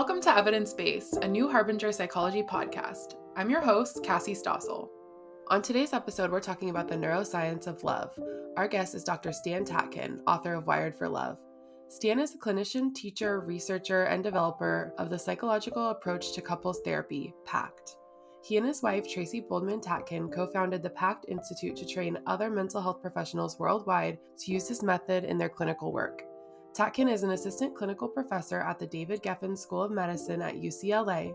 Welcome to Evidence Base, a new Harbinger psychology podcast. I'm your host, Cassie Stossel. On today's episode, we're talking about the neuroscience of love. Our guest is Dr. Stan Tatkin, author of Wired for Love. Stan is a clinician, teacher, researcher, and developer of the psychological approach to couples therapy, PACT. He and his wife, Tracey Boldemann-Tatkin, co-founded the PACT Institute to train other mental health professionals worldwide to use this method in their clinical work. Tatkin is an assistant clinical professor at the David Geffen School of Medicine at UCLA.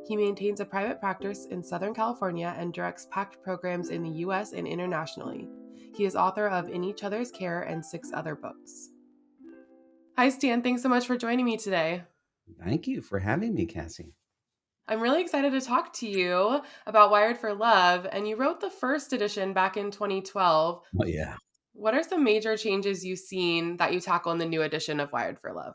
He maintains a private practice in Southern California and directs PACT programs in the US and internationally. He is author of In Each Other's Care and 6 other books. Hi, Stan. Thanks so much for joining me today. Thank you for having me, Cassie. I'm really excited to talk to you about Wired for Love, and you wrote the first edition back in 2012. Oh, yeah. What are some major changes you've seen that you tackle in the new edition of Wired for Love?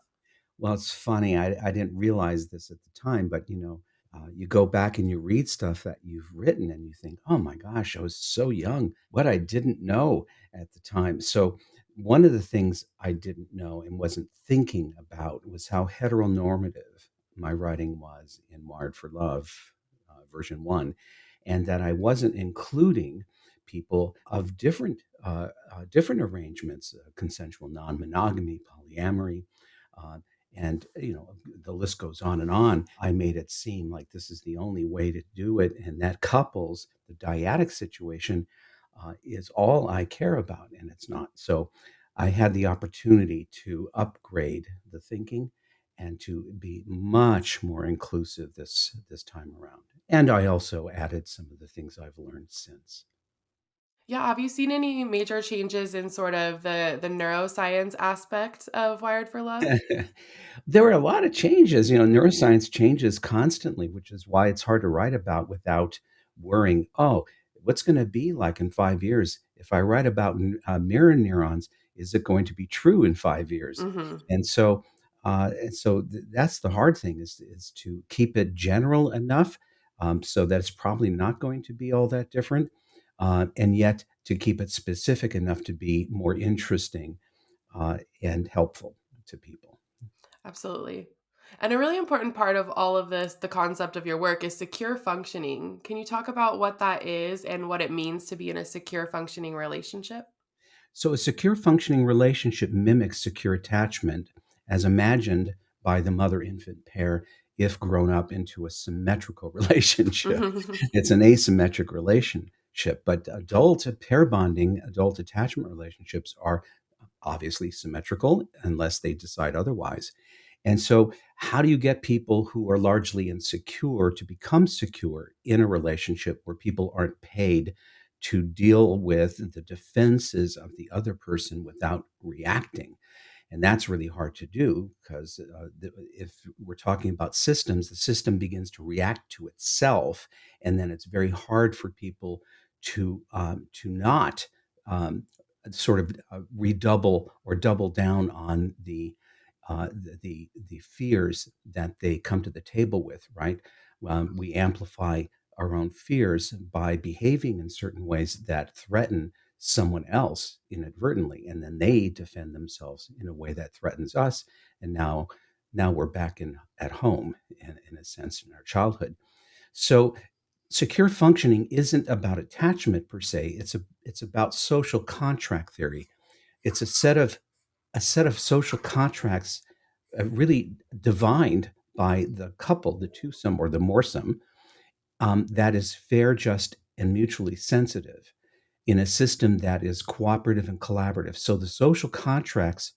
Well, it's funny. I didn't realize this at the time, but you go back and you read stuff that you've written and you think, oh my gosh, I was so young. What I didn't know at the time. So, one of the things I didn't know and wasn't thinking about was how heteronormative my writing was in Wired for Love, version one, and that I wasn't including people of different arrangements, consensual non-monogamy, polyamory, uh, and the list goes on and on. I made it seem like this is the only way to do it, and that couples, the dyadic situation, is all I care about, and it's not. So I had the opportunity to upgrade the thinking and to be much more inclusive this time around. And I also added some of the things I've learned since. Yeah, have you seen any major changes in sort of the neuroscience aspect of Wired for Love? There were a lot of changes. Neuroscience changes constantly, which is why it's hard to write about without worrying, oh, what's going to be like in 5 years? If I write about mirror neurons, is it going to be true in 5 years? Mhm. And so that's the hard thing is to keep it general enough, so that it's probably not going to be all that different, and yet to keep it specific enough to be more interesting and helpful to people. Absolutely. And a really important part of all of this, the concept of your work, is secure functioning. Can you talk about what that is and what it means to be in a secure functioning relationship? So, a secure functioning relationship mimics secure attachment as imagined by the mother infant pair if grown up into a symmetrical relationship. It's an asymmetric relationship, but adult pair bonding, adult attachment relationships are obviously symmetrical unless they decide otherwise. And so, how do you get people who are largely insecure to become secure in a relationship where people aren't paid to deal with the defenses of the other person without reacting? And that's really hard to do because if we're talking about systems, the system begins to react to itself, and then it's very hard for people to not um, sort of redouble or double down on the fears that they come to the table with, right? We amplify our own fears by behaving in certain ways that threaten someone else inadvertently, and then they defend themselves in a way that threatens us. And now we're back in at home in a sense in our childhood. So secure functioning isn't about attachment per se. It's about social contract theory. It's a set of social contracts, really divined by the couple, the twosome or the moresome, that is fair, just, and mutually sensitive in a system that is cooperative and collaborative. So the social contracts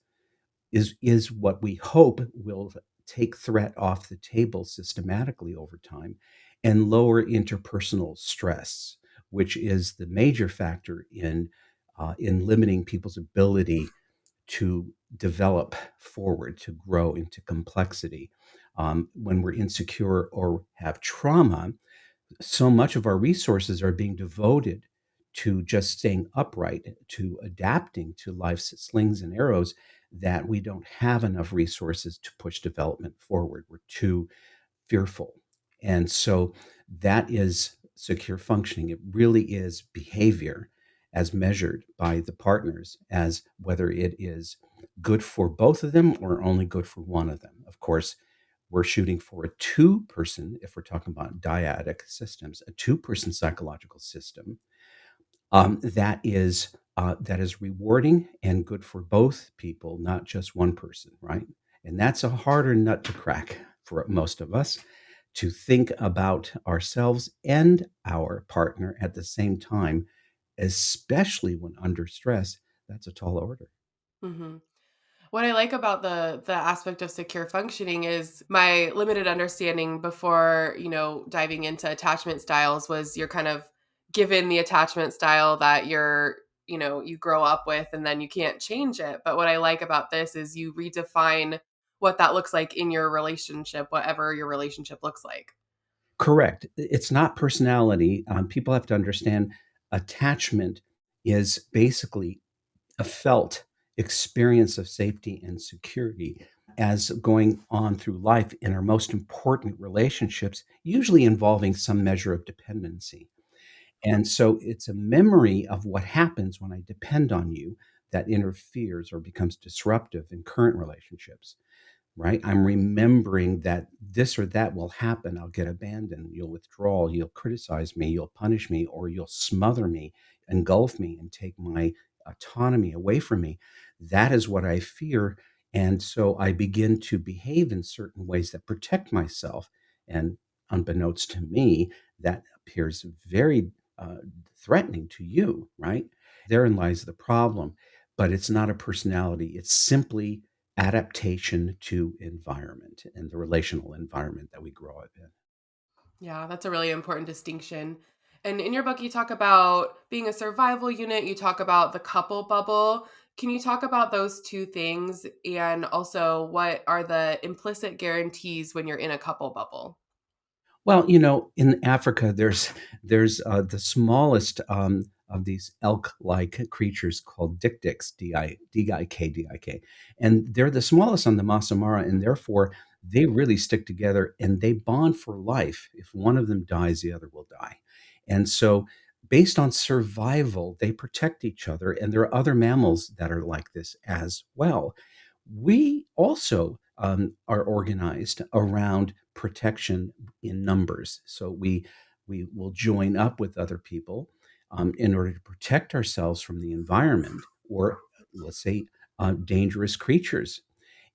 is what we hope will take threat off the table systematically over time and lower interpersonal stress, which is the major factor in limiting people's ability to develop forward, to grow into complexity. When we're insecure or have trauma, so much of our resources are being devoted to just staying upright, to adapting to life's slings and arrows, that we don't have enough resources to push development forward. We're too fearful. And so that is secure functioning. It really is behavior as measured by the partners as whether it is good for both of them or only good for one of them. Of course, we're shooting for a two-person, if we're talking about dyadic systems, a two-person psychological system that is rewarding and good for both people, not just one person, right? And that's a harder nut to crack for most of us, to think about ourselves and our partner at the same time, especially when under stress. That's a tall order. Hmm. What I like about the aspect of secure functioning is my limited understanding before, diving into attachment styles was you're kind of given the attachment style that you grow up with and then you can't change it. But what I like about this is you redefine what that looks like in your relationship, whatever your relationship looks like. Correct. It's not personality. People have to understand attachment is basically a felt experience of safety and security as going on through life in our most important relationships, usually involving some measure of dependency. And so it's a memory of what happens when I depend on you that interferes or becomes disruptive in current relationships, right? I'm remembering that this or that will happen. I'll get abandoned. You'll withdraw. You'll criticize me. You'll punish me, or you'll smother me, engulf me, and take my autonomy away from me. That is what I fear. And so I begin to behave in certain ways that protect myself. And unbeknownst to me, that appears very uh, threatening to you, right? Therein lies the problem. But it's not a personality. It's simply adaptation to environment and the relational environment that we grow up in. Yeah, that's a really important distinction. And in your book, you talk about being a survival unit, you talk about the couple bubble. Can you talk about those two things? And also, what are the implicit guarantees when you're in a couple bubble? Well, in Africa, there's the smallest of these elk-like creatures called dik-diks, D-I-K, and they're the smallest on the Maasai, and therefore they really stick together and they bond for life. If one of them dies, the other will die, and so based on survival, they protect each other. And there are other mammals that are like this as well. We also are organized around protection in numbers. So we will join up with other people in order to protect ourselves from the environment or, let's say, dangerous creatures.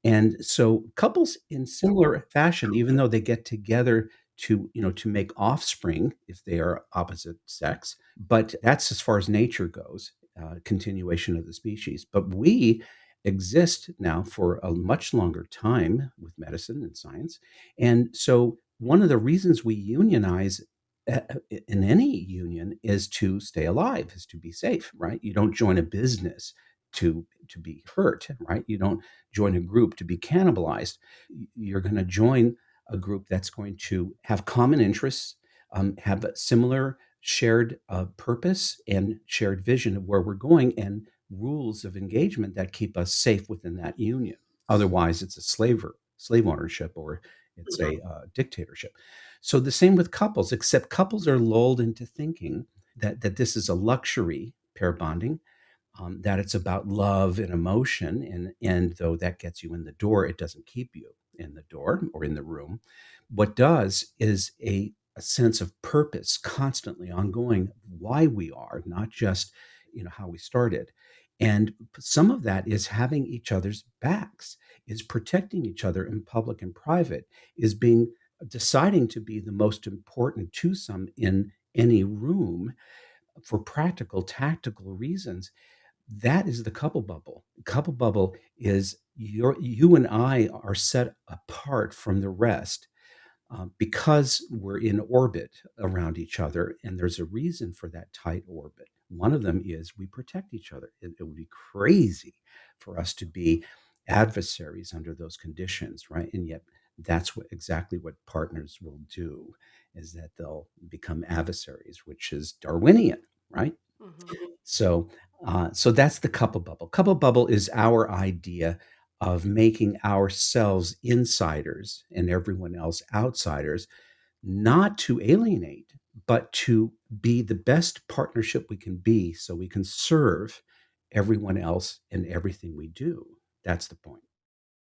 And so couples in similar fashion, even though they get together to make offspring if they are opposite sex, but that's as far as nature goes, continuation of the species. But we exist now for a much longer time with medicine and science. And so one of the reasons we unionize in any union is to stay alive, is to be safe, right? You don't join a business to be hurt, right? You don't join a group to be cannibalized. You're going to join a group that's going to have common interests, have a similar shared purpose and shared vision of where we're going, and rules of engagement that keep us safe within that union. Otherwise, it's a slave ownership, or it's a dictatorship. So the same with couples, except couples are lulled into thinking that this is a luxury, pair bonding, that it's about love and emotion, and though that gets you in the door, it doesn't keep you in the door or in the room. What does is a sense of purpose, constantly ongoing, why we are, not just how we started. And some of that is having each other's backs, is protecting each other in public and private, is being deciding to be the most important twosome in any room for practical, tactical reasons. That is the couple bubble. Couple bubble is you and I are set apart from the rest because we're in orbit around each other, and there's a reason for that tight orbit. One of them is we protect each other. It would be crazy for us to be adversaries under those conditions, right? And yet, that's exactly what partners will do, is that they'll become adversaries, which is Darwinian, right? Hmm. So that's the couple bubble. Couple bubble is our idea of making ourselves insiders and everyone else outsiders, not to alienate, but to be the best partnership we can be so we can serve everyone else in everything we do. That's the point.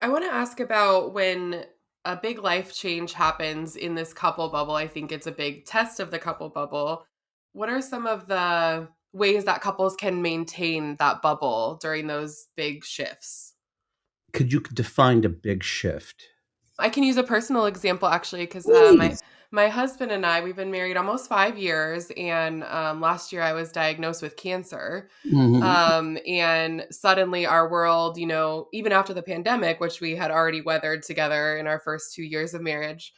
I want to ask about when a big life change happens in this couple bubble. I think it's a big test of the couple bubble. What are some of the ways that couples can maintain that bubble during those big shifts? Could you define a big shift? I can use a personal example actually, because Please. my husband and I, we've been married almost 5 years, and last year I was diagnosed with cancer. Mhm. And suddenly our world, even after the pandemic, which we had already weathered together in our first 2 years of marriage.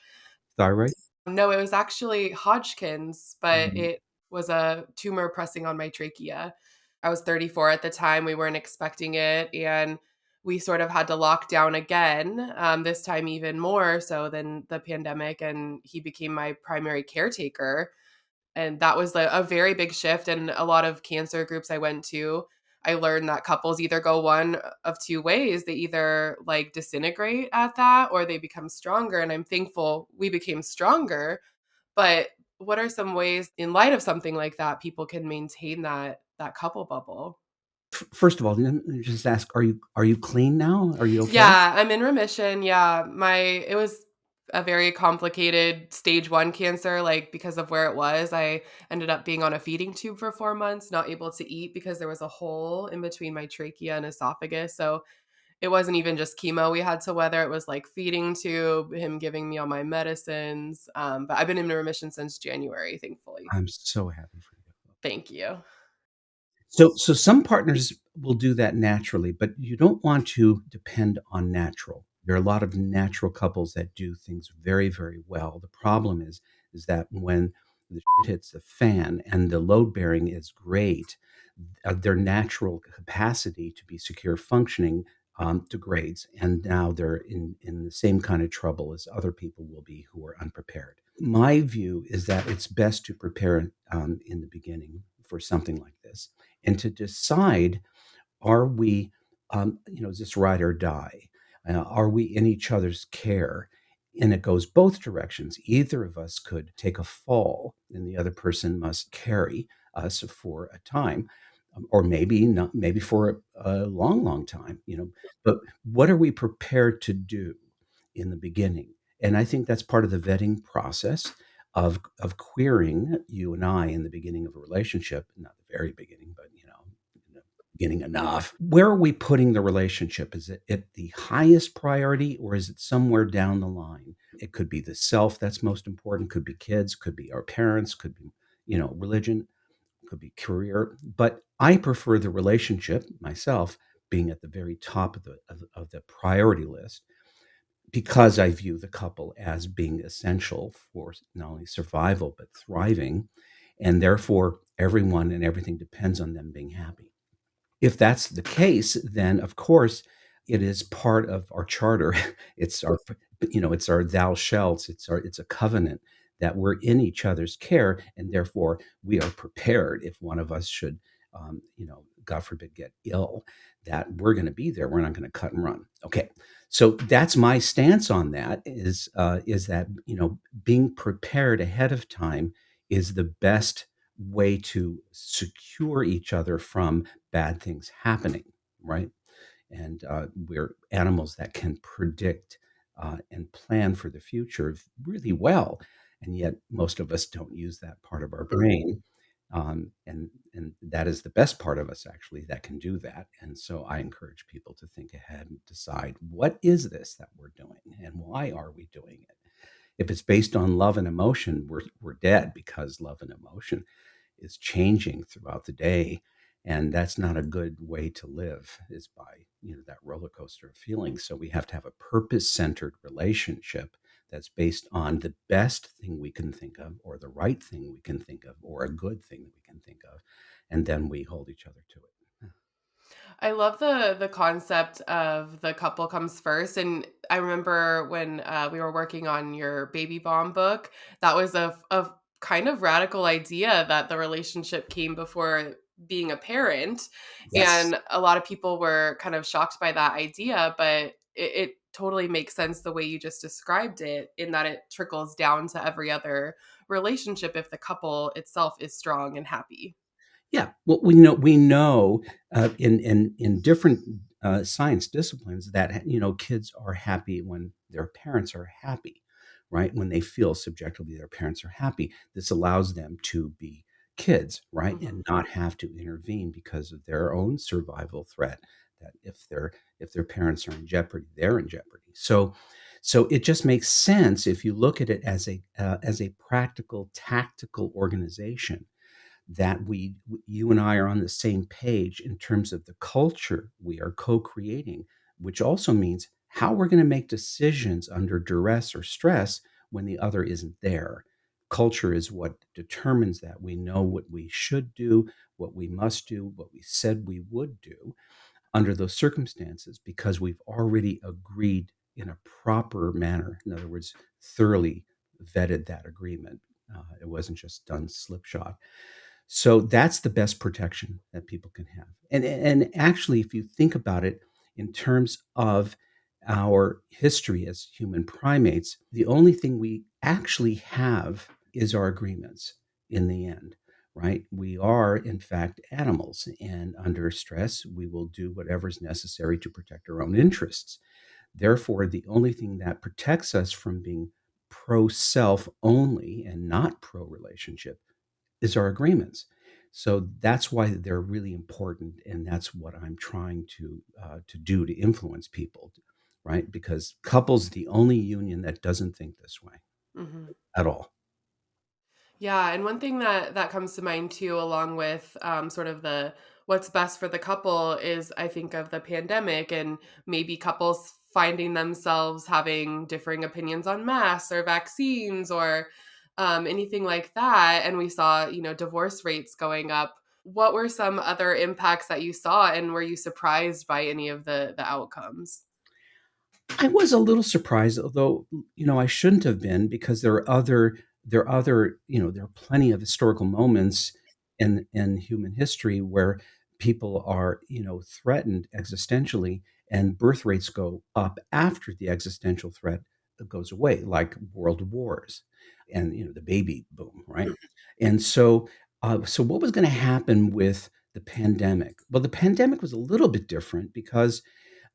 Thyroid? No, it was actually Hodgkin's, but Mhm. it was a tumor pressing on my trachea. I was 34 at the time. We weren't expecting it. And we sort of had to lock down again, this time even more so than the pandemic. And he became my primary caretaker. And that was a very big shift. And a lot of cancer groups I went to, I learned that couples either go one of two ways. They either like disintegrate at that or they become stronger. And I'm thankful we became stronger. But what are some ways in light of something like that people can maintain that couple bubble? First of all, let me just ask, are you clean now? Are you okay? Yeah, I'm in remission. Yeah, my it was a very complicated stage 1 cancer, like, because of where it was. I ended up being on a feeding tube for 4 months, not able to eat because there was a hole in between my trachea and esophagus. So, it wasn't even just chemo we had to weather, it was, like, feeding tube, him giving me all my medicines, but I've been in remission since January, thankfully. I'm so happy for you. Thank you. So some partners will do that naturally, but you don't want to depend on natural. There are a lot of natural couples that do things very, very well. The problem is that when the shit hits the fan and the load bearing is great, their natural capacity to be secure functioning degrades, and now they're in the same kind of trouble as other people will be who are unprepared. My view is that it's best to prepare in the beginning for something like this and to decide, are we, is this ride or die? Are we in each other's care? And it goes both directions. Either of us could take a fall and the other person must carry us for a time, or maybe not, maybe for a long, long time, but what are we prepared to do in the beginning? And I think that's part of the vetting process of queering you and I in the beginning of a relationship, not the very beginning, but beginning enough. Where are we putting the relationship? Is it at the highest priority or is it somewhere down the line? It could be the self that's most important, could be kids, could be our parents, could be, religion, could be career. But I prefer the relationship myself being at the very top of the priority list because I view the couple as being essential for not only survival but thriving, and therefore everyone and everything depends on them being happy. If that's the case, then of course it is part of our charter. It's our, it's our thou shalt. It's a covenant that we're in each other's care, and therefore we are prepared if one of us should, God forbid, get ill, that we're going to be there. We're not going to cut and run. Okay, so that's my stance on that. Is that being prepared ahead of time is the best way to secure each other from bad things happening, right? And we're animals that can predict and plan for the future really well, and yet most of us don't use that part of our brain. And that is the best part of us actually that can do that. And so I encourage people to think ahead and decide, what is this that we're doing and why are we doing it? If it's based on love and emotion, we're dead, because love and emotion is changing throughout the day, and that's not a good way to live, is by that roller coaster of feelings. So we have to have a purpose-centered relationship that's based on the best thing we can think of, or the right thing we can think of, or a good thing that we can think of, and then we hold each other to it. I love the concept of the couple comes first, and I remember when we were working on your baby bomb book, that was a kind of radical idea that the relationship came before being a parent, Yes. and a lot of people were kind of shocked by that idea, but it totally makes sense the way you just described it, in that it trickles down to every other relationship if the couple itself is strong and happy. Yeah, well, we know in different science disciplines that kids are happy when their parents are happy, right? When they feel subjectively their parents are happy, this allows them to be kids, right, Mhm. and not have to intervene because of their own survival threat. That if their parents are in jeopardy, they're in jeopardy. So it just makes sense if you look at it as a practical, tactical organization that you and I are on the same page in terms of the culture we are co-creating, which also means how we're going to make decisions under duress or stress when the other isn't there. Culture is what determines that. We know what we should do, what we must do, what we said we would do under those circumstances because we've already agreed in a proper manner. In other words, thoroughly vetted that agreement. It wasn't just done slipshod. So that's the best protection that people can have. And actually, if you think about it in terms of our history as human primates, the only thing we actually have is our agreements in the end, right? We are, in fact, animals. And under stress, we will do whatever is necessary to protect our own interests. Therefore, the only thing that protects us from being pro self only and not pro relationship is our agreements. So that's why they're really important, and that's what I'm trying to do to influence people, right? Because couples the only union that doesn't think this way Mhm. at all. Yeah, and one thing that comes to mind too, along with sort of the what's best for the couple, is I think of the pandemic and maybe couples finding themselves having differing opinions on masks or vaccines or anything like that, and we saw divorce rates going up. What were some other impacts that you saw, and were you surprised by any of the outcomes? I was a little surprised, although I shouldn't have been because there are plenty of historical moments in human history where people are threatened existentially, and birth rates go up after the existential threat goes away, like world wars and the baby boom, right? And so what was going to happen with the pandemic? Well, the pandemic was a little bit different because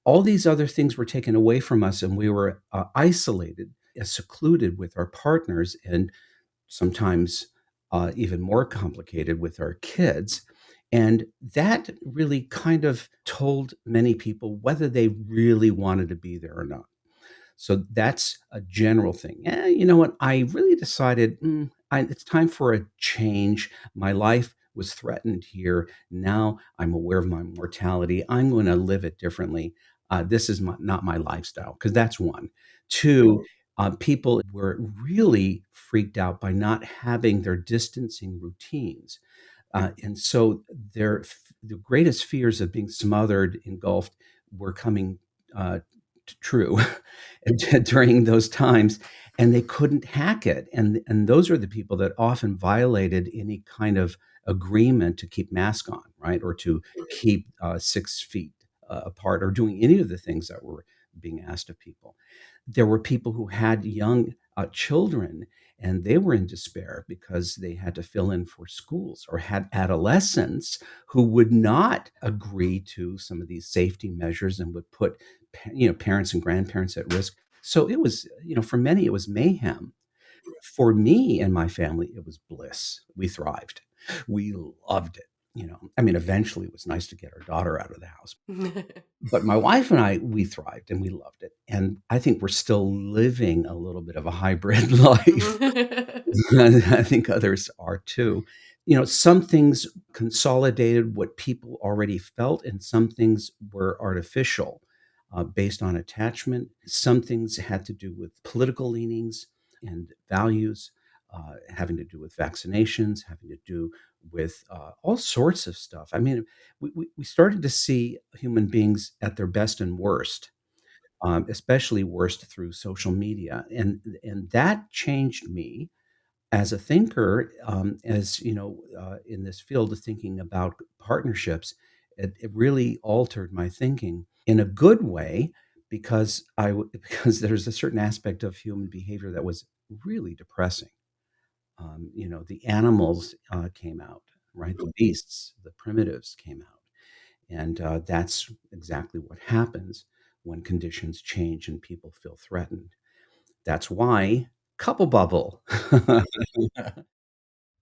all these other things were taken away from us and we were isolated, secluded with our partners, and sometimes even more complicated with our kids. And that really kind of told many people whether they really wanted to be there or not. So that's a general thing. You know what? I really decided it's time for a change. My life was threatened here. Now I'm aware of my mortality. I'm going to live it differently. This is not my lifestyle, because that's one. Two, people were really freaked out by not having their distancing routines. And so the greatest fears of being smothered, engulfed, were coming true during those times, and they couldn't hack it. And those are the people that often violated any kind of agreement to keep mask on, right, or to keep 6 feet apart, or doing any of the things that were being asked of people. There were people who had young children, and they were in despair because they had to fill in for schools, or had adolescents who would not agree to some of these safety measures and would put parents and grandparents at risk. So it was, for many it was mayhem. For me and my family, it was bliss. We thrived. We loved it. I mean, eventually it was nice to get our daughter out of the house, but my wife and I, we thrived and we loved it. And I think we're still living a little bit of a hybrid life. I think others are too. Some things consolidated what people already felt, and some things were artificial, based on attachment. Some things had to do with political leanings and values, having to do with vaccinations, having to do with all sorts of stuff. I mean, we started to see human beings at their best and worst, especially worst through social media, and that changed me as a thinker, as in this field of thinking about partnerships. It really altered my thinking in a good way, because because there's a certain aspect of human behavior that was really depressing. The animals came out. right? The beasts, the primitives came out. And that's exactly what happens when conditions change and people feel threatened. That's why couple bubble.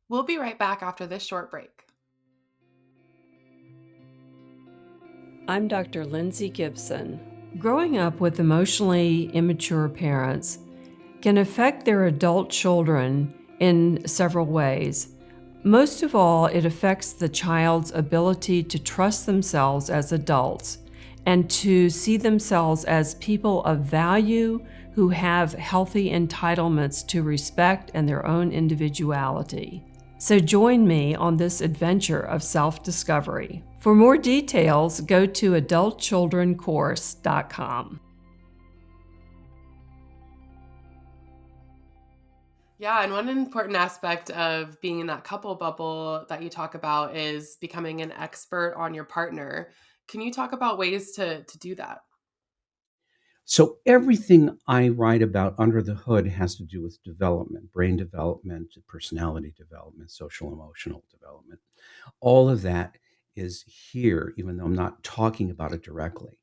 We'll be right back after this short break. I'm Dr. Lindsay Gibson. Growing up with emotionally immature parents can affect their adult children in several ways. Most of all, it affects the child's ability to trust themselves as adults and to see themselves as people of value who have healthy entitlements to respect and their own individuality. So join me on this adventure of self-discovery. For more details, go to adultchildrencourse.com. Yeah, and one important aspect of being in that couple bubble that you talk about is becoming an expert on your partner. Can you talk about ways to do that? So everything I write about under the hood has to do with development, brain development, personality development, social emotional development. All of that is here, even though I'm not talking about it directly.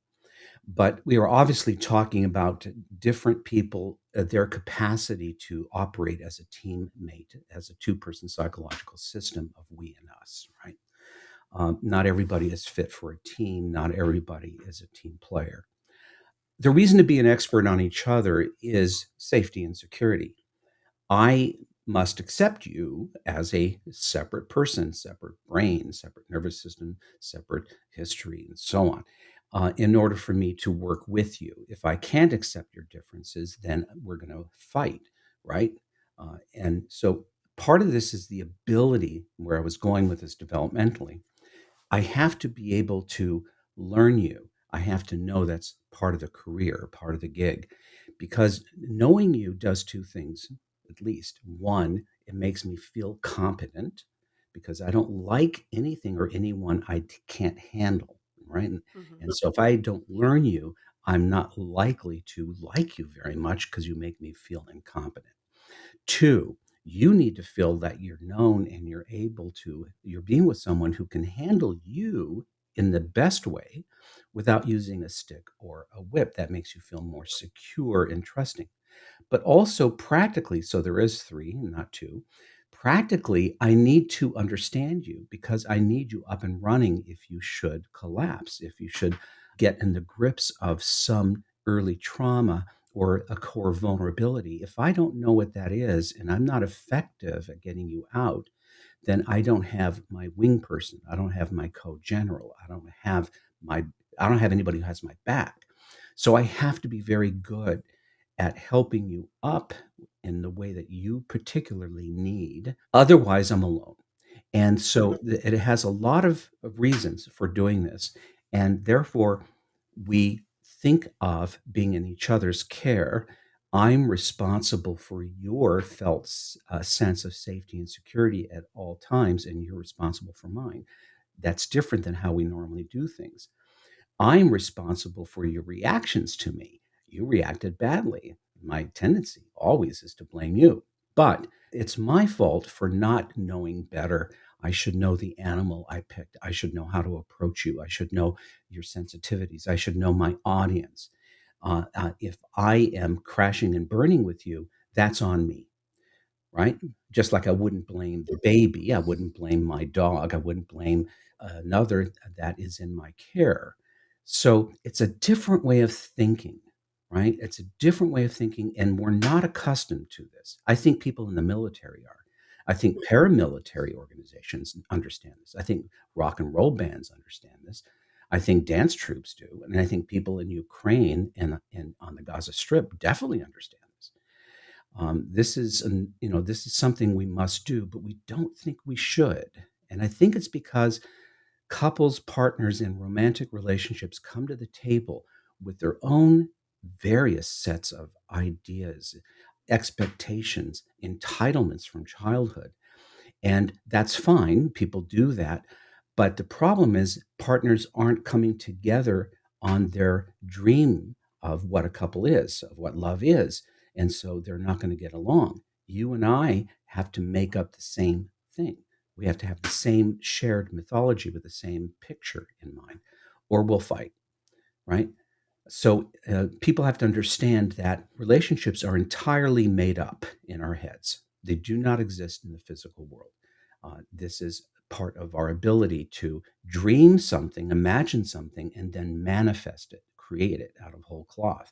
But we are obviously talking about different people, their capacity to operate as a teammate, as a two-person psychological system of we and us, right? Not everybody is fit for a team. Not everybody is a team player. The reason to be an expert on each other is safety and security. I must accept you as a separate person, separate brain, separate nervous system, separate history, and so on, in order for me to work with you. If I can't accept your differences, then we're going to fight, right? And so part of this is the ability, where I was going with this developmentally, I have to be able to learn you. I have to know that's part of the career, part of the gig, because knowing you does two things, at least. One, it makes me feel competent because I don't like anything or anyone can't handle, right? And Mhm. so if I don't learn you, I'm not likely to like you very much because you make me feel incompetent. Two, you need to feel that you're known and you're being with someone who can handle you in the best way without using a stick or a whip. That makes you feel more secure and trusting. But also practically, so there is three, not two. Practically, I need to understand you because I need you up and running if you should collapse, if you should get in the grips of some early trauma or a core vulnerability. If I don't know what that is and I'm not effective at getting you out, then I don't have my wing person. I don't have my co-general. My I don't have anybody who has my back. So I have to be very good at helping you up in the way that you particularly need. Otherwise, I'm alone. And so it has a lot of reasons for doing this. And therefore, we think of being in each other's care. I'm responsible for your felt sense of safety and security at all times, and you're responsible for mine. That's different than how we normally do things. I'm responsible for your reactions to me. You reacted badly. My tendency always is to blame you. But it's my fault for not knowing better. I should know the animal I picked. I should know how to approach you. I should know your sensitivities. I should know my audience. If I am crashing and burning with you, that's on me, right? Just like I wouldn't blame the baby, I wouldn't blame my dog, I wouldn't blame another that is in my care. So it's a different way of thinking, right? It's a different way of thinking, and we're not accustomed to this. I think people in the military are. I think paramilitary organizations understand this. I think rock and roll bands understand this. I think dance troops do. And I think people in Ukraine and on the Gaza Strip definitely understand this. This is something we must do, but we don't think we should. And I think it's because couples, partners in romantic relationships come to the table with their own various sets of ideas, expectations, entitlements from childhood. And that's fine. People do that. But the problem is, partners aren't coming together on their dream of what a couple is, of what love is. And so they're not going to get along. You and I have to make up the same thing. We have to have the same shared mythology with the same picture in mind, or we'll fight, right? So people have to understand that relationships are entirely made up in our heads. They do not exist in the physical world. This is part of our ability to dream something, imagine something, and then manifest it, create it out of whole cloth.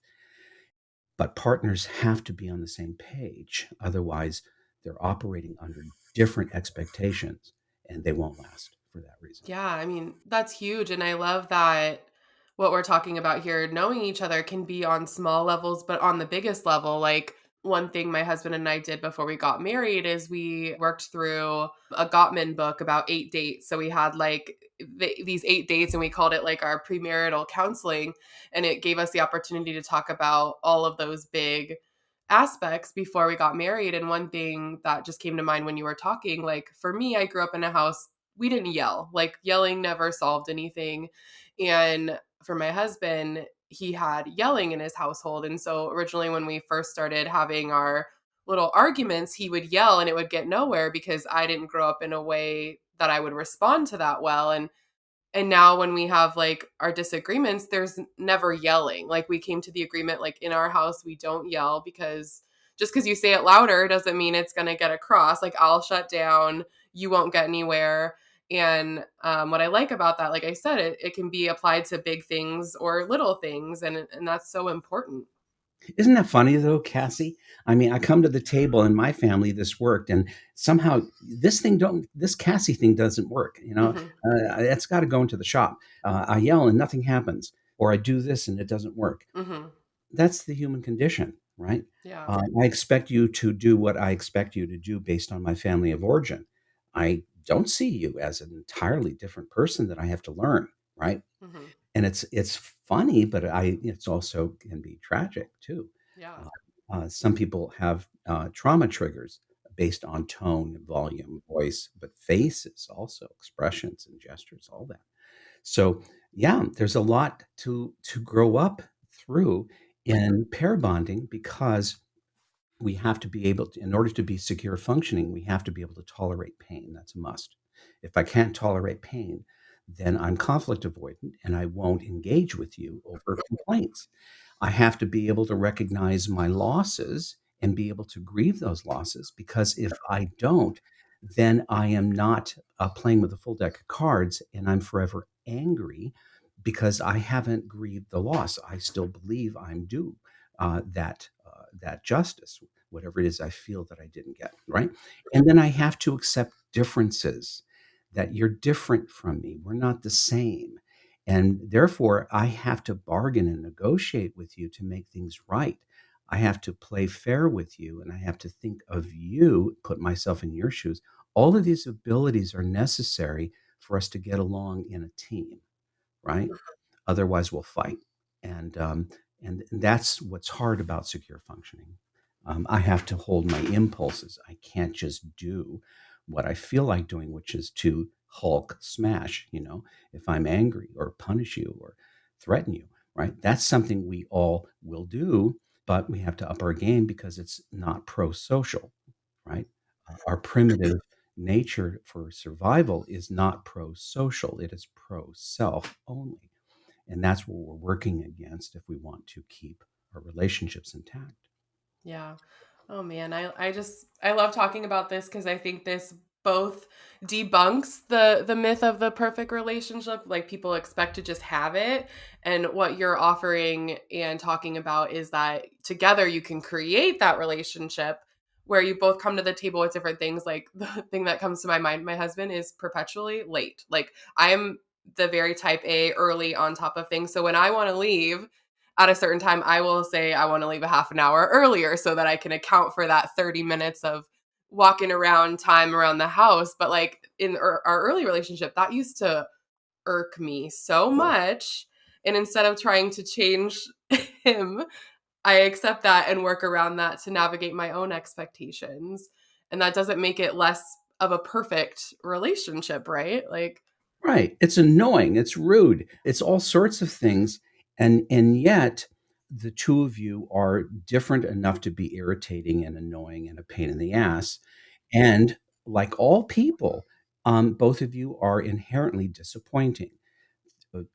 But partners have to be on the same page. Otherwise, they're operating under different expectations and they won't last for that reason. Yeah, I mean, that's huge. And I love that what we're talking about here, knowing each other can be on small levels, but on the biggest level, like one thing my husband and I did before we got married is we worked through a Gottman book about 8 dates. So we had like these 8 dates and we called it like our premarital counseling. And it gave us the opportunity to talk about all of those big aspects before we got married. And one thing that just came to mind when you were talking, like for me, I grew up in a house we didn't yell. Like yelling never solved anything. And for my husband, he had yelling in his household. And so originally when we first started having our little arguments, he would yell and it would get nowhere because I didn't grow up in a way that I would respond to that well. And now when we have like our disagreements, there's never yelling. Like we came to the agreement, like in our house, we don't yell because just because you say it louder doesn't mean it's going to get across. Like I'll shut down, you won't get anywhere. And what I like about that, like I said, it can be applied to big things or little things. And that's so important. Isn't that funny though, Cassie? I mean, I come to the table in my family, this worked, and somehow this Cassie thing doesn't work. Hmm. It's got to go into the shop. I yell and nothing happens, or I do this and it doesn't work. Hmm. That's the human condition, right? Yeah. I expect you to do what I expect you to do based on my family of origin. I don't see you as an entirely different person that I have to learn, right? Hmm. And it's funny, but it's also can be tragic too. Yeah. Uh, some people have trauma triggers based on tone, volume, voice, but faces also, expressions and gestures, all that. So yeah, there's a lot to grow up through in pair bonding because we have to be able to, in order to be secure functioning, we have to be able to tolerate pain. That's a must. If I can't tolerate pain, then I'm conflict avoidant and I won't engage with you over complaints. I have to be able to recognize my losses and be able to grieve those losses because if I don't, then I am not playing with a full deck of cards and I'm forever angry because I haven't grieved the loss. I still believe I'm due that justice, whatever it is I feel that I didn't get, right? And then I have to accept differences, that you're different from me. We're not the same. And therefore, I have to bargain and negotiate with you to make things right. I have to play fair with you and I have to think of you, put myself in your shoes. All of these abilities are necessary for us to get along in a team, right? Otherwise, we'll fight. And, um, and that's what's hard about secure functioning. I have to hold my impulses. I can't just do what I feel like doing, which is to Hulk smash, if I'm angry or punish you or threaten you, right? That's something we all will do, but we have to up our game because it's not pro social, right? Our primitive nature for survival is not pro social, it is pro self only. And that's what we're working against if we want to keep our relationships intact. Yeah. Oh man, I love talking about this because I think this both debunks the myth of the perfect relationship, like people expect to just have it, and what you're offering and talking about is that together you can create that relationship where you both come to the table with different things. Like the thing that comes to my mind, my husband is perpetually late. Like I'm the very type A, early on top of things. So when I want to leave at a certain time, I will say I want to leave a half an hour earlier so that I can account for that 30 minutes of walking around time around the house. But like in our early relationship, that used to irk me so much. And instead of trying to change him, I accept that and work around that to navigate my own expectations. And that doesn't make it less of a perfect relationship, right? Like, Right. It's annoying. It's rude. It's all sorts of things. And yet the two of you are different enough to be irritating and annoying and a pain in the ass. And like all people, both of you are inherently disappointing.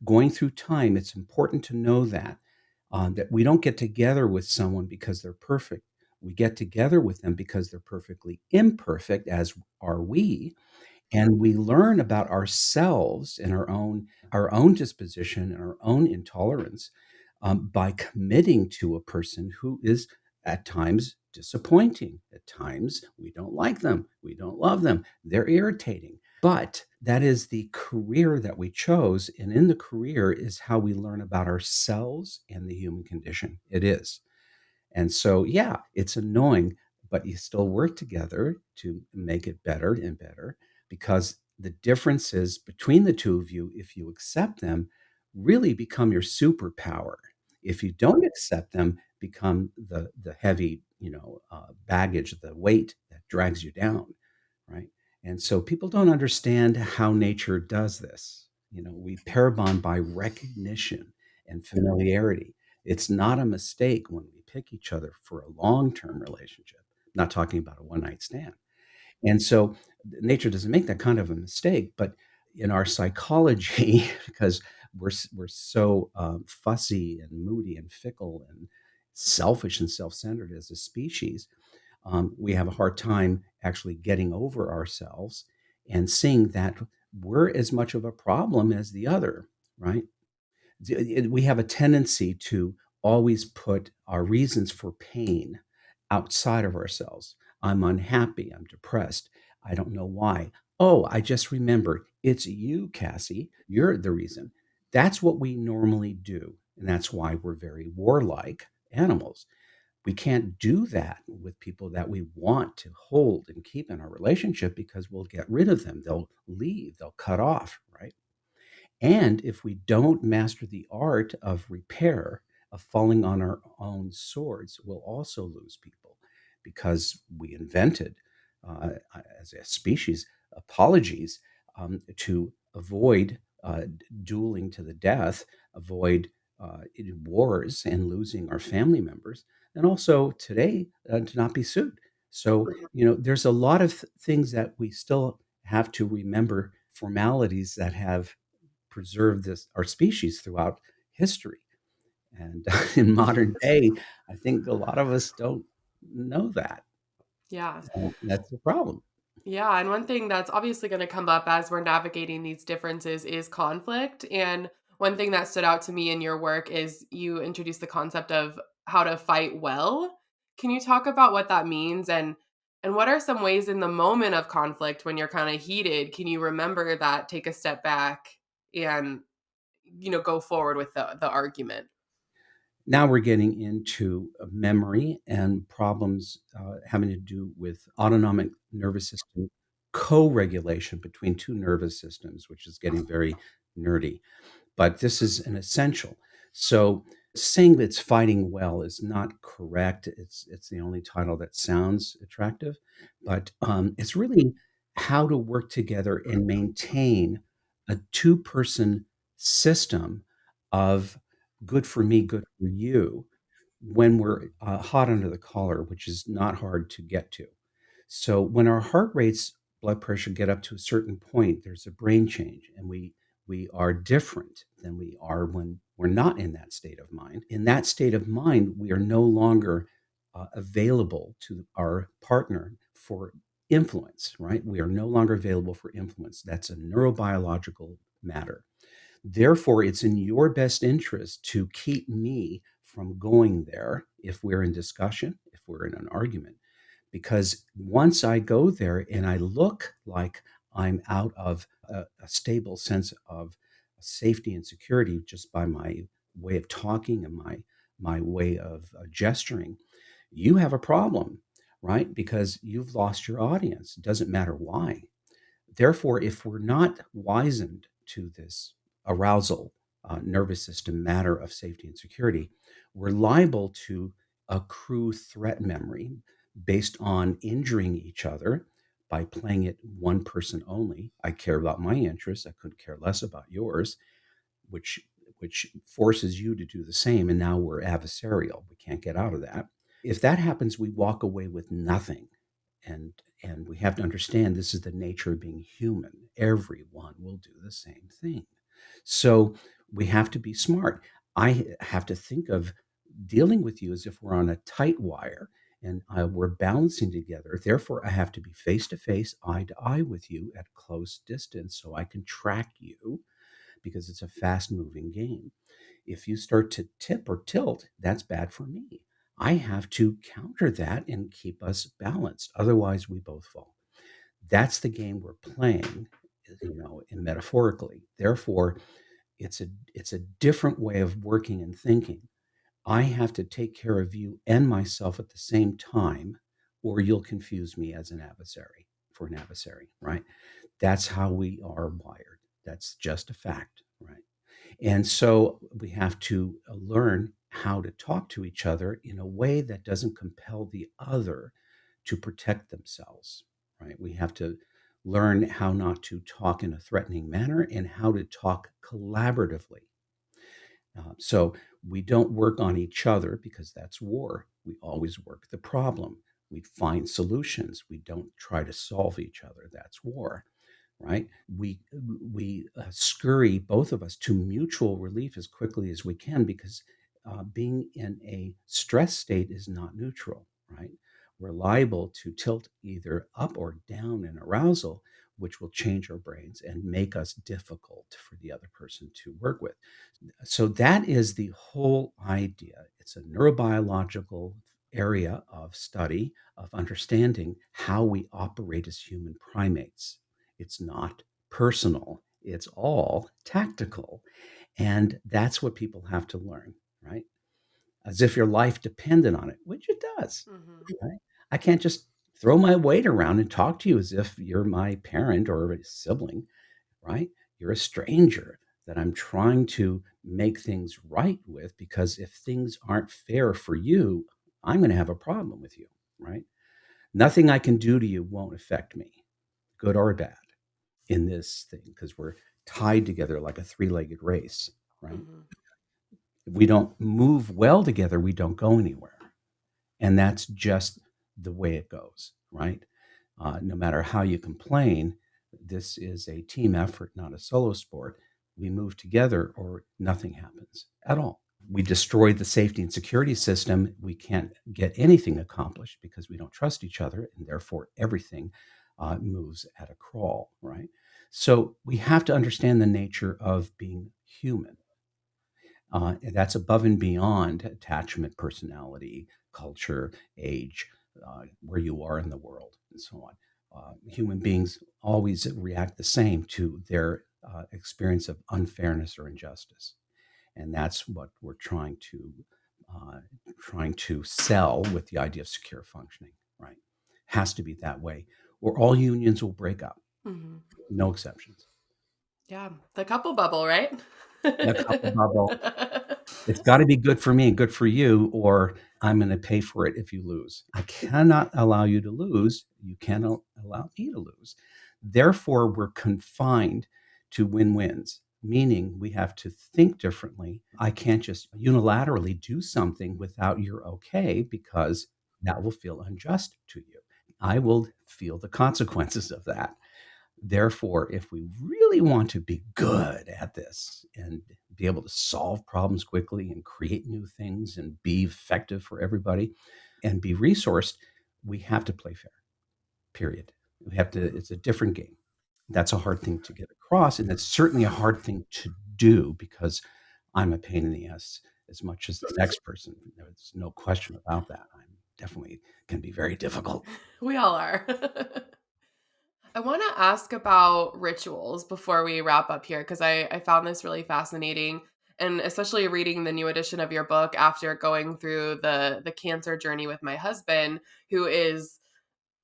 Going through time, it's important to know that we don't get together with someone because they're perfect. We get together with them because they're perfectly imperfect, as are we, and we learn about ourselves and our own disposition and our own intolerance by committing to a person who is at times disappointing. At times we don't like them, we don't love them, they're irritating. But that is the career that we chose, and in the career is how we learn about ourselves and the human condition. It is. And so, yeah, it's annoying, but you still work together to make it better and better, because the differences between the two of you, if you accept them, really become your superpower. If you don't accept them, become the heavy, baggage, the weight that drags you down, right? And so people don't understand how nature does this. We pair bond by recognition and familiarity. It's not a mistake when we pick each other for a long-term relationship. I'm not talking about a one-night stand. And so nature doesn't make that kind of a mistake, but in our psychology, because we're so fussy and moody and fickle and selfish and self-centered as a species, we have a hard time actually getting over ourselves and seeing that we're as much of a problem as the other, right? We have a tendency to always put our reasons for pain outside of ourselves. I'm unhappy. I'm depressed. I don't know why. Oh, I just remembered. It's you, Cassie. You're the reason. That's what we normally do. And that's why we're very warlike animals. We can't do that with people that we want to hold and keep in our relationship, because we'll get rid of them. They'll leave, they'll cut off, right? And if we don't master the art of repair, of falling on our own swords, we'll also lose people, because we invented, as a species, apologies to avoid dueling to the death, avoid wars and losing our family members, and also today to not be sued. So, there's a lot of things that we still have to remember, formalities that have preserved our species throughout history. And in modern day, I think a lot of us don't know that. Yeah. So that's the problem. Yeah, and one thing that's obviously going to come up as we're navigating these differences is conflict. And one thing that stood out to me in your work is you introduced the concept of how to fight well. Can you talk about what that means, and what are some ways in the moment of conflict when you're kind of heated, can you remember that, take a step back and go forward with the argument? Now we're getting into memory and problems having to do with autonomic nervous system co-regulation between two nervous systems, which is getting very nerdy. But this is an essential. So saying that it's fighting well is not correct. It's the only title that sounds attractive, but it's really how to work together and maintain a two-person system of good for me, good for you, when we're hot under the collar, which is not hard to get to. So when our heart rates, blood pressure get up to a certain point, there's a brain change, and we are different than we are when we're not in that state of mind. In that state of mind, we are no longer available to our partner for influence, right? We are no longer available for influence. That's a neurobiological matter. Therefore, it's in your best interest to keep me from going there if we're in discussion, if we're in an argument. Because once I go there and I look like I'm out of a stable sense of safety and security just by my way of talking and my way of gesturing, you have a problem, right? Because you've lost your audience. It doesn't matter why. Therefore, if we're not wizened to this arousal nervous system matter of safety and security, we're liable to accrue threat memory based on injuring each other by playing it one person only. I care about my interests. I couldn't care less about yours, which which forces you to do the same. And now we're adversarial. We can't get out of that. If that happens, we walk away with nothing. And And we have to understand this is the nature of being human. Everyone will do the same thing. So we have to be smart. I have to think of dealing with you as if we're on a tight wire and we're balancing together. Therefore, I have to be face to face, eye to eye with you at close distance so I can track you because it's a fast moving game. If you start to tip or tilt, that's bad for me. I have to counter that and keep us balanced. Otherwise, we both fall. That's the game we're playing, and metaphorically. Therefore, it's a different way of working and thinking. I have to take care of you and myself at the same time, or you'll confuse me as an adversary for an adversary, right? That's how we are wired. That's just a fact, right? And so we have to learn how to talk to each other in a way that doesn't compel the other to protect themselves, right? We have to learn how not to talk in a threatening manner and how to talk collaboratively. So we don't work on each other because that's war. We always work the problem. We find solutions. We don't try to solve each other. That's war, right? We scurry both of us to mutual relief as quickly as we can because being in a stress state is not neutral, right? We're liable to tilt either up or down in arousal, which will change our brains and make us difficult for the other person to work with. So that is the whole idea. It's a neurobiological area of study of understanding how we operate as human primates. It's not personal, it's all tactical. And that's what people have to learn, right? As if your life depended on it, which it does, Mm-hmm. right? I can't just throw my weight around and talk to you as if you're my parent or a sibling, right? You're a stranger that I'm trying to make things right with because if things aren't fair for you, I'm going to have a problem with you, right? Nothing I can do to you won't affect me, good or bad, in this thing because we're tied together like a three-legged race, right? Mm-hmm. If we don't move well together, we don't go anywhere. And that's just the way it goes, right? No matter how you complain, this is a team effort, not a solo sport. We move together or nothing happens at all. We destroy the safety and security system. We can't get anything accomplished because we don't trust each other, and therefore everything moves at a crawl, right? So we have to understand the nature of being human. And that's above and beyond attachment, personality, culture, age, where you are in the world, and so on. Human beings always react the same to their experience of unfairness or injustice, and that's what we're trying to sell with the idea of secure functioning. Right? Has to be that way, or all unions will break up. Mm-hmm. No exceptions. Yeah, the couple bubble, right? A couple bubble. It's got to be good for me and good for you, or I'm going to pay for it if you lose. I cannot allow you to lose. You cannot allow me to lose. Therefore, we're confined to win wins, meaning we have to think differently. I can't just unilaterally do something without your okay because that will feel unjust to you. I will feel the consequences of that. Therefore, if we really want to be good at this and be able to solve problems quickly and create new things and be effective for everybody and be resourced, we have to play fair, period. We have to, it's a different game. That's a hard thing to get across. And it's certainly a hard thing to do because I'm a pain in the ass as much as the next person. There's no question about that. I'm definitely can be very difficult. We all are. I want to ask about rituals before we wrap up here because I found this really fascinating. And especially reading the new edition of your book after going through the cancer journey with my husband, who is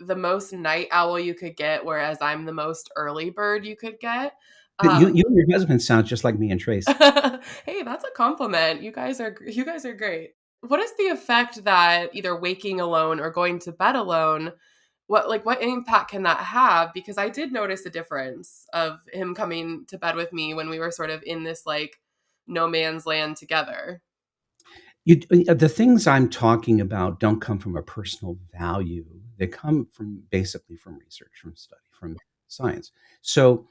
the most night owl you could get, whereas I'm the most early bird you could get. You and your husband sound just like me and Trace. Hey, that's a compliment. You guys are great. What is the effect that either waking alone or going to bed alone, what impact can that have? Because I did notice a difference of him coming to bed with me when we were sort of in this like no man's land together. The things I'm talking about don't come from a personal value. They come from basically from research, from study, from science. So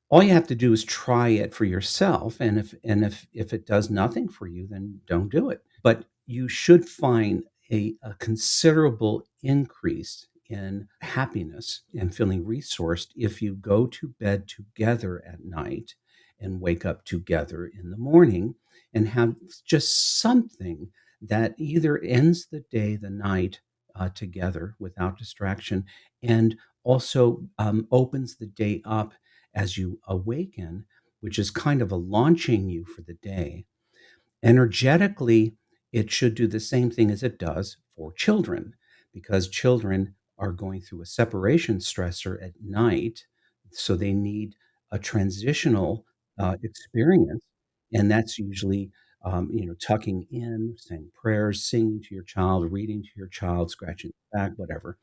all you have to do is try it for yourself, and if it does nothing for you, then don't do it. But you should find a considerable increase in happiness and feeling resourced if you go to bed together at night and wake up together in the morning and have just something that either ends the day, the night together without distraction, and also opens the day up as you awaken, which is kind of a launching you for the day. Energetically, it should do the same thing as it does for children, because children are going through a separation stressor at night. So they need a transitional experience. And that's usually, tucking in, saying prayers, singing to your child, reading to your child, scratching the back, whatever.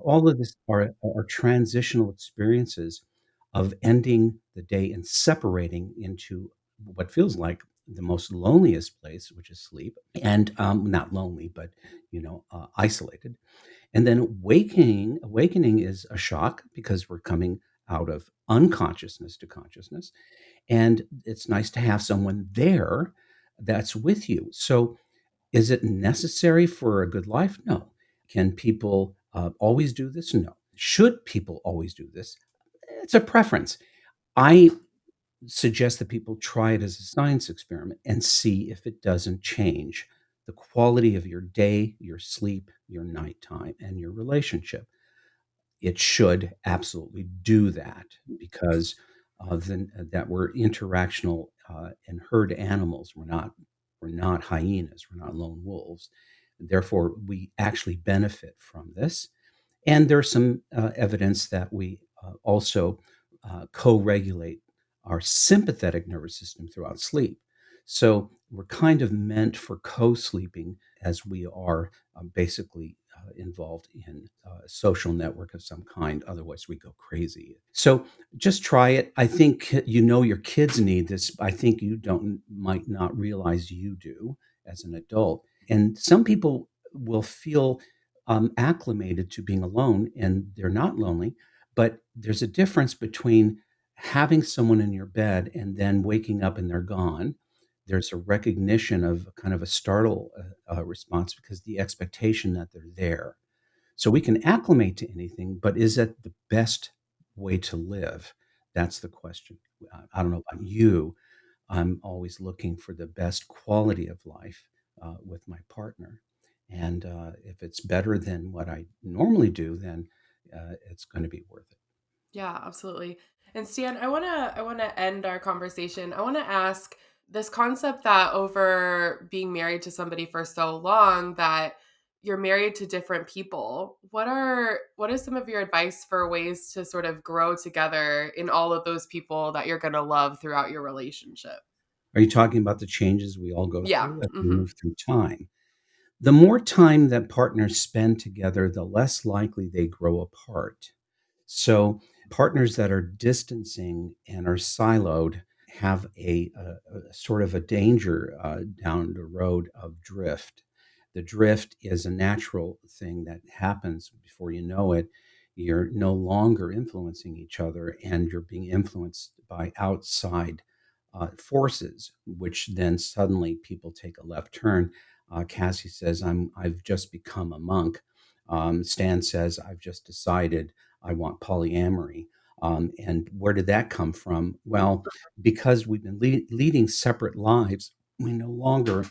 All of this are transitional experiences of ending the day and separating into what feels like the most loneliest place, which is sleep, and not lonely, but isolated. And then awakening is a shock because we're coming out of unconsciousness to consciousness, and it's nice to have someone there that's with you. So is it necessary for a good life? No. Can people always do this? No. Should people always do this? It's a preference. I suggest that people try it as a science experiment and see if it doesn't change the quality of your day, your sleep, your nighttime, and your relationship. It should absolutely do that because that we're interactional and herd animals. We're not hyenas. We're not lone wolves. Therefore, we actually benefit from this. And there's some evidence that we also co-regulate our sympathetic nervous system throughout sleep. So we're kind of meant for co-sleeping as we are basically involved in a social network of some kind. Otherwise, we go crazy. So just try it. I think your kids need this. I think you might not realize you do as an adult. And some people will feel acclimated to being alone and they're not lonely. But there's a difference between having someone in your bed and then waking up and they're gone. There's a recognition of kind of a startle response because the expectation that they're there. So we can acclimate to anything, but is that the best way to live? That's the question. I don't know about you. I'm always looking for the best quality of life with my partner. And if it's better than what I normally do, then it's going to be worth it. Yeah, absolutely. And Stan, I want to end our conversation. I want to ask this concept that over being married to somebody for so long that you're married to different people. What is some of your advice for ways to sort of grow together in all of those people that you're going to love throughout your relationship? Are you talking about the changes we all go Yeah. through as we Mhm. move through time? The more time that partners spend together, the less likely they grow apart. So, partners that are distancing and are siloed have a sort of a danger down the road of drift. The drift is a natural thing that happens before you know it. You're no longer influencing each other and you're being influenced by outside forces, which then suddenly people take a left turn. Cassie says, I've just become a monk. Stan says, I've just decided I want polyamory. And where did that come from? Well, because we've been leading separate lives, we no longer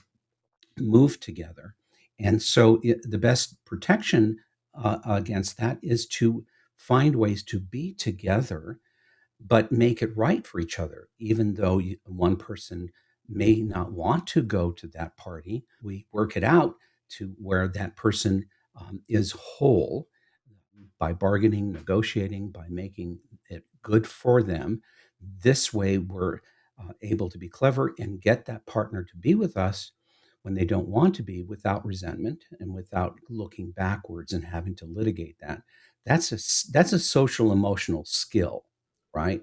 move together. And so the best protection against that is to find ways to be together, but make it right for each other. Even though one person may not want to go to that party, we work it out to where that person is whole by bargaining, negotiating, by making it good for them. This way, we're able to be clever and get that partner to be with us when they don't want to be without resentment and without looking backwards and having to litigate that. That's a social emotional skill, right?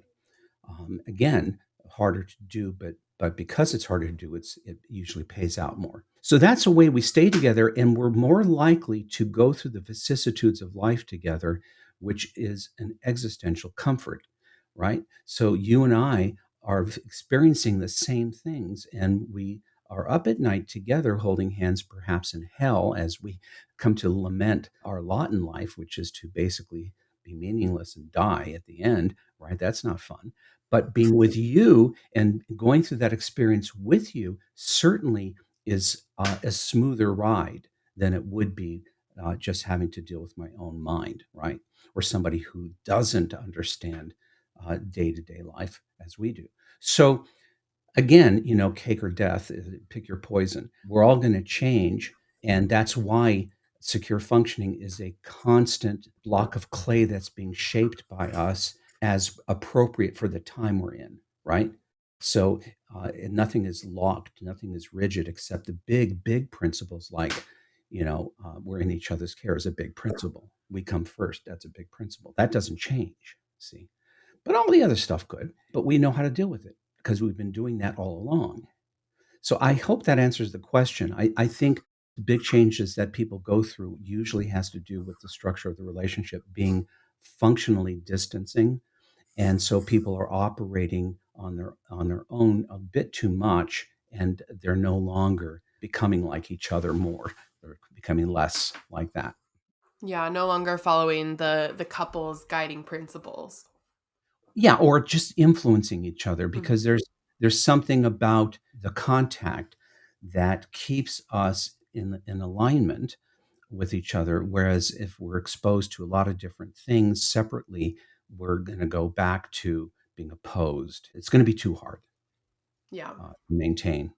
Again, harder to do, but But because it's harder to do, it usually pays out more. So that's a way we stay together, and we're more likely to go through the vicissitudes of life together, which is an existential comfort, right? So you and I are experiencing the same things, and we are up at night together holding hands, perhaps in hell, as we come to lament our lot in life, which is to basically be meaningless and die at the end, right? That's not fun. But being with you and going through that experience with you certainly is a smoother ride than it would be just having to deal with my own mind, right? Or somebody who doesn't understand day to day life as we do. So, again, cake or death, pick your poison. We're all going to change. And that's why secure functioning is a constant block of clay that's being shaped by us as appropriate for the time we're in, right? So and nothing is locked, nothing is rigid except the big, big principles like, we're in each other's care is a big principle. We come first. That's a big principle. That doesn't change, see? But all the other stuff could, but we know how to deal with it because we've been doing that all along. So I hope that answers the question. I think the big changes that people go through usually has to do with the structure of the relationship being functionally distancing. And so people are operating on their own a bit too much, and they're no longer becoming like each other more. They're becoming less like that. Yeah, no longer following the couple's guiding principles. Yeah, or just influencing each other because Mhm. there's something about the contact that keeps us in alignment with each other. Whereas if we're exposed to a lot of different things separately, we're going to go back to being opposed. It's going to be too hard Yeah. to maintain.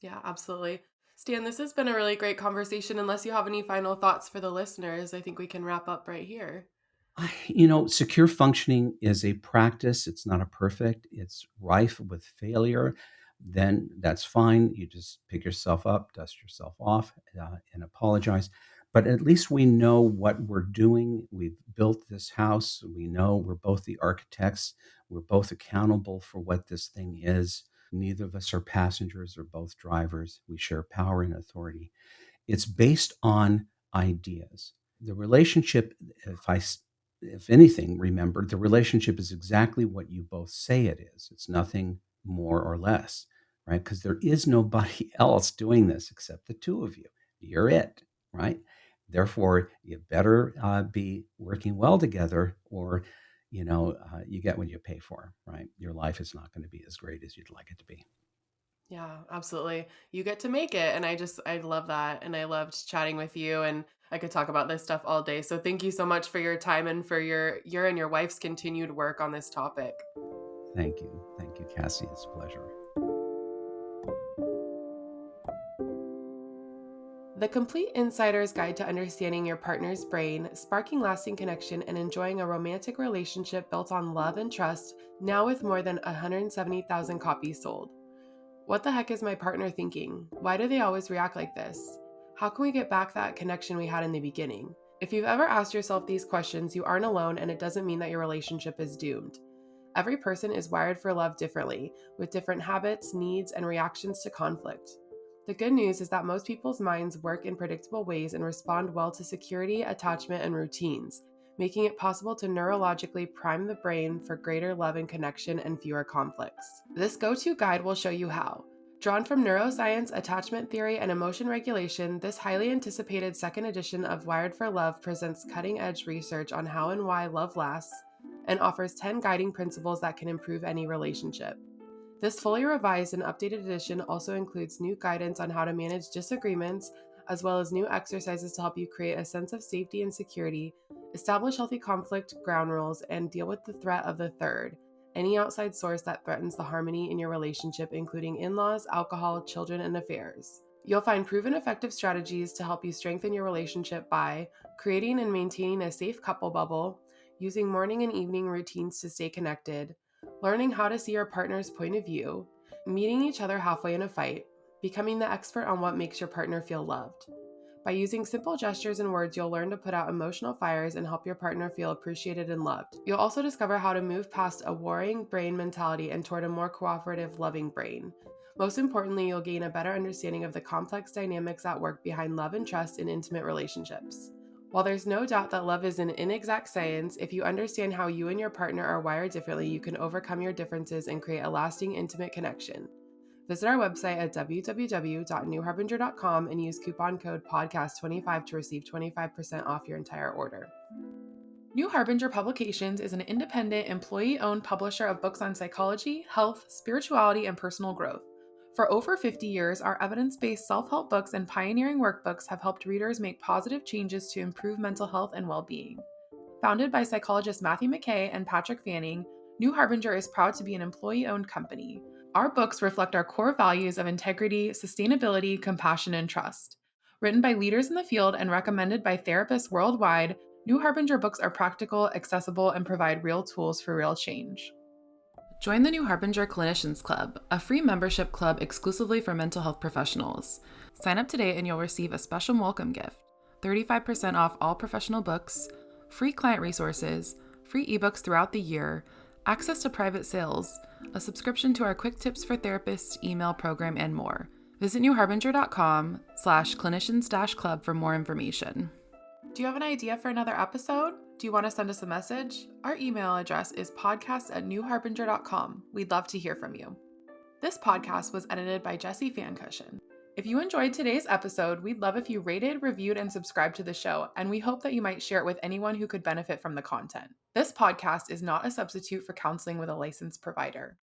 Yeah, absolutely. Stan, this has been a really great conversation. Unless you have any final thoughts for the listeners, I think we can wrap up right here. Secure functioning is a practice. It's not a perfect. It's rife with failure. Then that's fine. You just pick yourself up, dust yourself off, and apologize. But at least we know what we're doing. We've built this house. We know we're both the architects. We're both accountable for what this thing is. Neither of us are passengers or both drivers. We share power and authority. It's based on ideas. The relationship, if anything, remember, the relationship is exactly what you both say it is. It's nothing more or less, right? Because there is nobody else doing this except the two of you. You're it, right? Therefore, you better be working well together, or you get what you pay for, right? Your life is not going to be as great as you'd like it to be. Yeah, absolutely. You get to make it. And I love that. And I loved chatting with you. And I could talk about this stuff all day. So thank you so much for your time and for your and your wife's continued work on this topic. Thank you, Cassie. It's a pleasure. The Complete Insider's Guide to Understanding Your Partner's Brain, Sparking Lasting Connection, and Enjoying a Romantic Relationship Built on Love and Trust, now with more than 170,000 copies sold. What the heck is my partner thinking? Why do they always react like this? How can we get back that connection we had in the beginning? If you've ever asked yourself these questions, you aren't alone, and it doesn't mean that your relationship is doomed. Every person is wired for love differently, with different habits, needs, and reactions to conflict. The good news is that most people's minds work in predictable ways and respond well to security, attachment, and routines, making it possible to neurologically prime the brain for greater love and connection and fewer conflicts. This go-to guide will show you how. Drawn from neuroscience, attachment theory, and emotion regulation, this highly anticipated second edition of Wired for Love presents cutting-edge research on how and why love lasts and offers 10 guiding principles that can improve any relationship. This fully revised and updated edition also includes new guidance on how to manage disagreements, as well as new exercises to help you create a sense of safety and security, establish healthy conflict ground rules, and deal with the threat of the third, any outside source that threatens the harmony in your relationship, including in-laws, alcohol, children, and affairs. You'll find proven effective strategies to help you strengthen your relationship by creating and maintaining a safe couple bubble, using morning and evening routines to stay connected, learning how to see your partner's point of view, meeting each other halfway in a fight, becoming the expert on what makes your partner feel loved. By using simple gestures and words, you'll learn to put out emotional fires and help your partner feel appreciated and loved. You'll also discover how to move past a warring brain mentality and toward a more cooperative, loving brain. Most importantly, you'll gain a better understanding of the complex dynamics at work behind love and trust in intimate relationships. While there's no doubt that love is an inexact science, if you understand how you and your partner are wired differently, you can overcome your differences and create a lasting, intimate connection. Visit our website at www.newharbinger.com and use coupon code PODCAST25 to receive 25% off your entire order. New Harbinger Publications is an independent, employee-owned publisher of books on psychology, health, spirituality, and personal growth. For over 50 years, our evidence-based self-help books and pioneering workbooks have helped readers make positive changes to improve mental health and well-being. Founded by psychologists Matthew McKay and Patrick Fanning, New Harbinger is proud to be an employee-owned company. Our books reflect our core values of integrity, sustainability, compassion, and trust. Written by leaders in the field and recommended by therapists worldwide, New Harbinger books are practical, accessible, and provide real tools for real change. Join the New Harbinger Clinicians Club, a free membership club exclusively for mental health professionals. Sign up today and you'll receive a special welcome gift, 35% off all professional books, free client resources, free ebooks throughout the year, access to private sales, a subscription to our Quick Tips for Therapists email program, and more. Visit newharbinger.com/clinicians-club for more information. Do you have an idea for another episode? Do you want to send us a message? Our email address is podcast@newharbinger.com. We'd love to hear from you. This podcast was edited by Jesse Fancushion. If you enjoyed today's episode, we'd love if you rated, reviewed, and subscribed to the show, and we hope that you might share it with anyone who could benefit from the content. This podcast is not a substitute for counseling with a licensed provider.